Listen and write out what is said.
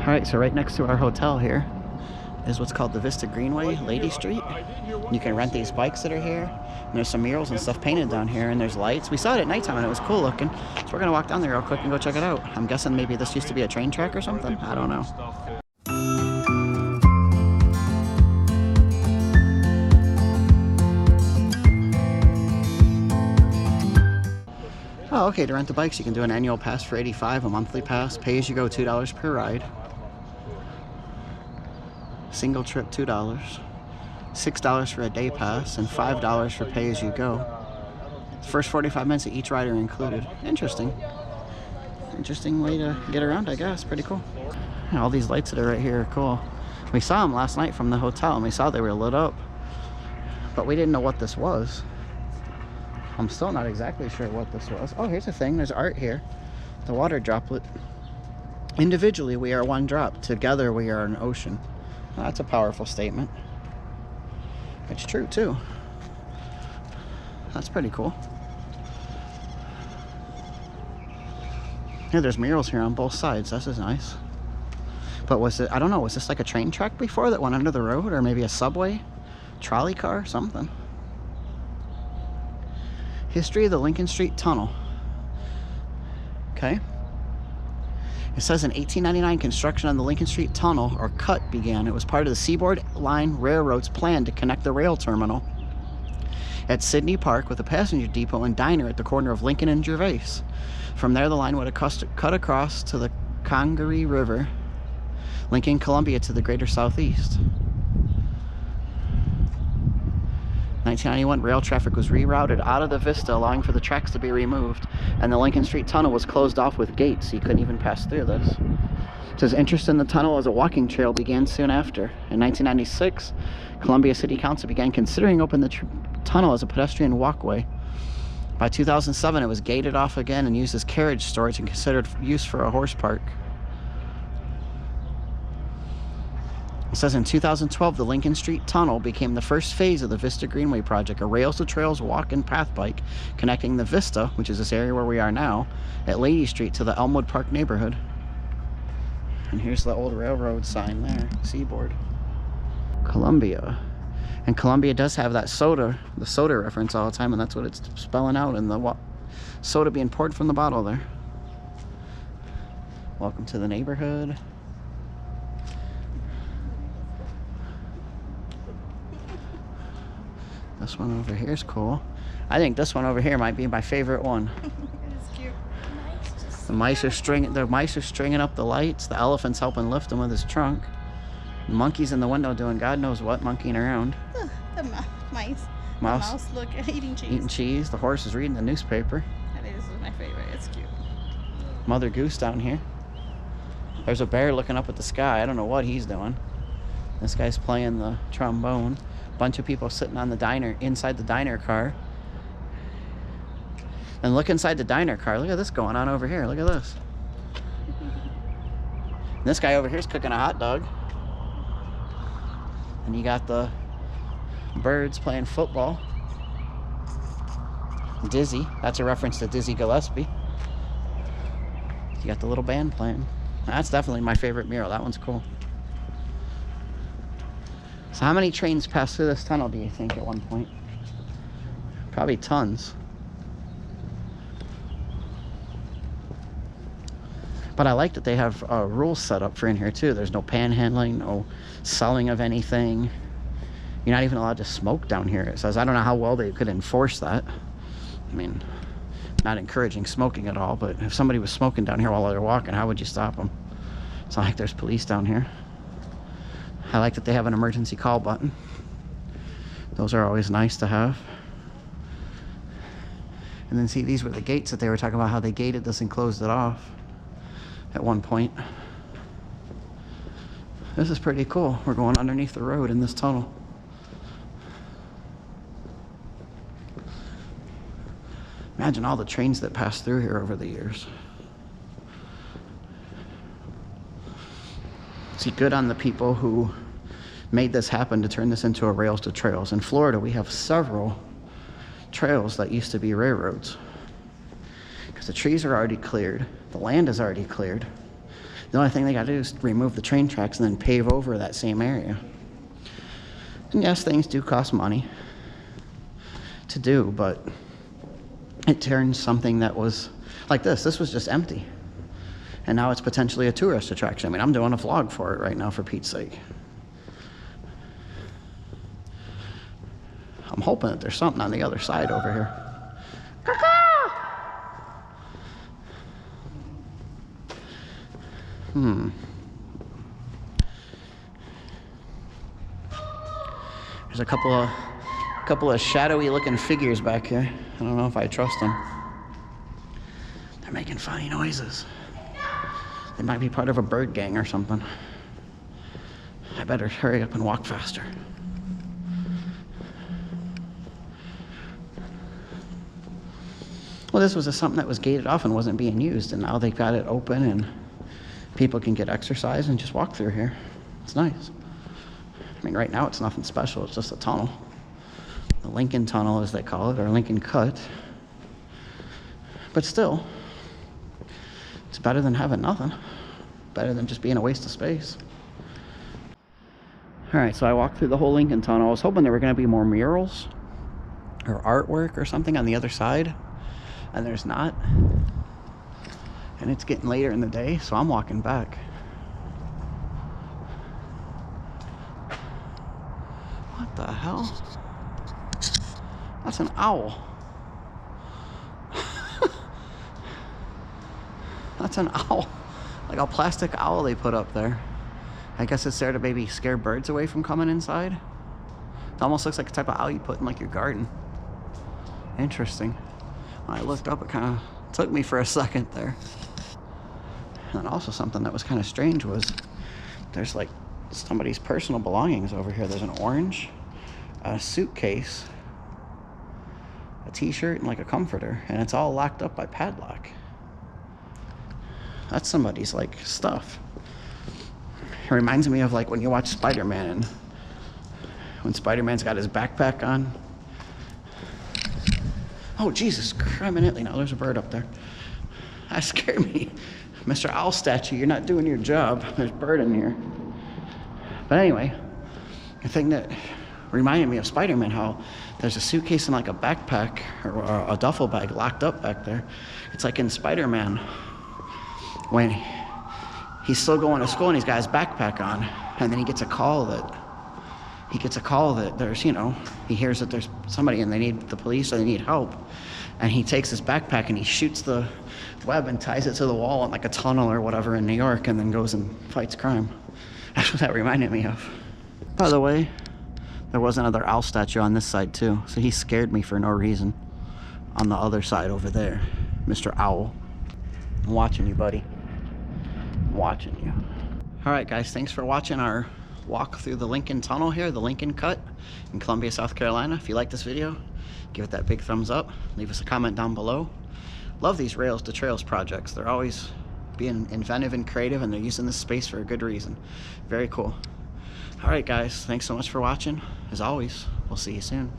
Alright, so right next to our hotel here is what's called the Vista Greenway, Lady Street. You can rent these bikes that are here. And there's some murals and stuff painted down here, and there's lights. We saw it at nighttime and it was cool looking. So we're gonna walk down there real quick and go check it out. I'm guessing maybe this used to be a train track or something. I don't know. Oh, okay, to rent the bikes you can do an annual pass for $85, a monthly pass, pay as you go $2 per ride. Single trip $2, $6 for a day pass, and $5 for pay as you go. The first 45 minutes of each ride are included. Interesting. Interesting way to get around, I guess. Pretty cool. And all these lights that are right here are cool. We saw them last night from the hotel and we saw they were lit up, but we didn't know what this was. I'm still not exactly sure what this was. Oh, here's the thing. There's art here. The water droplet. Individually, we are one drop. Together, we are an ocean. Well, that's a powerful statement. It's true, too. That's pretty cool. Yeah, there's murals here on both sides. This is nice. But was it, I don't know, was this like a train track before that went under the road? Or maybe a subway? Trolley car? Something. History of the Lincoln Street Tunnel. Okay. It says in 1899, construction on the Lincoln Street Tunnel, or cut, began. It was part of the Seaboard Line Railroad's plan to connect the rail terminal at Sydney Park with a passenger depot and diner at the corner of Lincoln and Gervais. From there, the line would have cut across to the Congaree River, linking Columbia to the greater southeast. 1991, rail traffic was rerouted out of the Vista, allowing for the tracks to be removed, and the Lincoln Street Tunnel was closed off with gates, so you couldn't even pass through this. It says interest in the tunnel as a walking trail began soon after. In 1996, Columbia City Council began considering opening the tunnel as a pedestrian walkway. By 2007, it was gated off again and used as carriage storage and considered use for a horse park. It says in 2012, the Lincoln Street Tunnel became the first phase of the Vista Greenway project, a rails-to-trails walk and path bike connecting the Vista, which is this area where we are now, at Lady Street to the Elmwood Park neighborhood. And here's the old railroad sign there, Seaboard. Columbia. And Columbia does have that soda, the soda reference all the time, and that's what it's spelling out in the soda being poured from the bottle there. Welcome to the neighborhood. This one over here is cool. I think this one over here might be my favorite one. It's cute. Nice. The mice are stringing up the lights. The elephant's helping lift him with his trunk. The monkey's in the window doing God knows what, monkeying around. The mice. Mouse. The mouse look eating cheese. Eating cheese. The horse is reading the newspaper. I think this is my favorite. It's cute. Mother Goose down here. There's a bear looking up at the sky. I don't know what he's doing. This guy's playing the trombone. Bunch of people sitting on the diner, inside the diner car. And look inside the diner car. Look at this going on over here. Look at this. And this guy over here is cooking a hot dog. And you got the birds playing football. Dizzy. That's a reference to Dizzy Gillespie. You got the little band playing. That's definitely my favorite mural. That one's cool. So how many trains pass through this tunnel, do you think, at one point? Probably tons. But I like that they have rules set up for in here, too. There's no panhandling, no selling of anything. You're not even allowed to smoke down here, it says. I don't know how well they could enforce that. I mean, not encouraging smoking at all, but if somebody was smoking down here while they're walking, how would you stop them? It's not like there's police down here. I like that they have an emergency call button. Those are always nice to have. And then see, these were the gates that they were talking about, how they gated this and closed it off at one point. This is pretty cool. We're going underneath the road in this tunnel. Imagine all the trains that passed through here over the years. See, good on the people who made this happen to turn this into a rails to trails. In Florida, we have several trails that used to be railroads. Because the trees are already cleared, the land is already cleared. The only thing they gotta do is remove the train tracks and then pave over that same area. And yes, things do cost money to do, but it turns something that was like this was just empty. And now it's potentially a tourist attraction. I mean, I'm doing a vlog for it right now, for Pete's sake. I'm hoping that there's something on the other side over here. There's a couple of shadowy looking figures back here. I don't know if I trust them. They're making funny noises. They might be part of a bird gang or something. I better hurry up and walk faster. Well, this was something that was gated off and wasn't being used, and now they've got it open and people can get exercise and just walk through here. It's nice. I mean, right now it's nothing special, it's just a tunnel. The Lincoln Tunnel, as they call it, or Lincoln Cut. But still, it's better than having nothing. Better than just being a waste of space. All right, so I walked through the whole Lincoln Tunnel. I was hoping there were gonna be more murals or artwork or something on the other side, and there's not. And it's getting later in the day, so I'm walking back. What the hell? That's an owl. That's an owl. Like a plastic owl they put up there. I guess it's there to maybe scare birds away from coming inside. It almost looks like a type of owl you put in like your garden. Interesting. When I looked up, it kind of took me for a second there. And also something that was kind of strange was there's like somebody's personal belongings over here. There's an orange, a suitcase, a t-shirt, and like a comforter, and it's all locked up by padlock. That's somebody's like stuff. It reminds me of like when you watch Spider-Man, and when Spider-Man's got his backpack on. Oh, Jesus, criminally. No, there's a bird up there. That scared me. Mr. Owl statue, you're not doing your job. There's a bird in here. But anyway, the thing that reminded me of Spider-Man, how there's a suitcase and like a backpack or a duffel bag locked up back there. It's like in Spider-Man when he's still going to school and he's got his backpack on, and then he gets a call that there's, you know, he hears that there's somebody and they need the police or they need help. And he takes his backpack and he shoots the web and ties it to the wall in like a tunnel or whatever in New York, and then goes and fights crime. That's what that reminded me of. By the way, there was another owl statue on this side too, so he scared me for no reason. On the other side over there, Mr. Owl. I'm watching you, buddy. I'm watching you. All right, guys, thanks for watching our walk through the Lincoln Tunnel here, the Lincoln Cut in Columbia, South Carolina. If you like this video, give it that big thumbs up. Leave us a comment down below. Love these Rails to Trails projects. They're always being inventive and creative, and they're using this space for a good reason. Very cool. All right, guys, thanks so much for watching. As always, we'll see you soon.